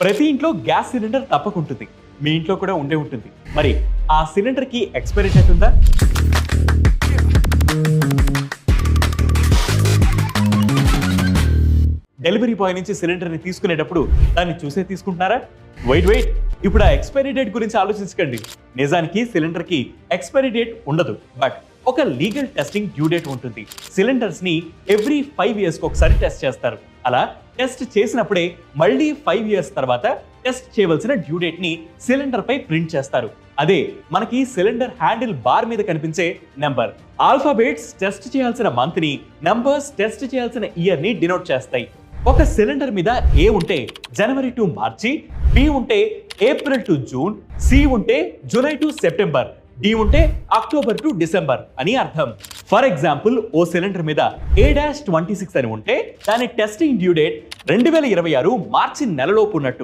ప్రతి ఇంట్లో gas cylinder తప్పకుంటుంది. మీ ఇంట్లో కూడా ఉండే ఉంటుంది. మరి ఆ సిలిండర్ కి ఎక్స్పైరీ డేట్ ఉందా? డెలివరీ బాయ్ నుంచి సిలిండర్ ని తీసుకునేటప్పుడు దాన్ని చూసే తీసుకుంటున్నారా? వెయిట్, ఇప్పుడు ఆ ఎక్స్పైరీ డేట్ గురించి ఆలోచించకండి. నిజానికి సిలిండర్ కి ఎక్స్పైరీ డేట్ ఉండదు, బట్ ఒక లీగల్ టెస్టింగ్ డ్యూ డేట్ ఉంటుంది. సిలిండర్స్ ని ఎవ్రీ 5 years కి ఒకసారి టెస్ట్ చేస్తారు. అలా టెస్ట్ చేసినప్పుడే మళ్ళీ 5 years తర్వాత టెస్ట్ చేయవలసిన డ్యూ డేట్ ని సిలిండర్ పై ప్రింట్ చేస్తారు. అదే మనకి సిలిండర్ హ్యాండిల్ బార్ మీద కనిపించే నెంబర్. ఆల్ఫాబెట్స్ టెస్ట్ చేయాల్సిన మంత్ ని, నంబర్స్ టెస్ట్ చేయాల్సిన ఇయర్ ని డినోట్ చేస్తాయి. ఒక సిలిండర్ మీద ఏ ఉంటే జనవరి టు మార్చి, బి ఉంటే ఏప్రిల్ టు జూన్, సి ఉంటే జూలై టు సెప్టెంబర్, డి ఉంటే అక్టోబర్ టు డిసెంబర్ అని అర్థం. ఫర్ ఎగ్జాంపుల్, ఓ సిలిండర్ మీద A-26 అని ఉంటే దాని టెస్టింగ్ డ్యూ డేట్ 2026 మార్చి నెలలోపు ఉన్నట్టు.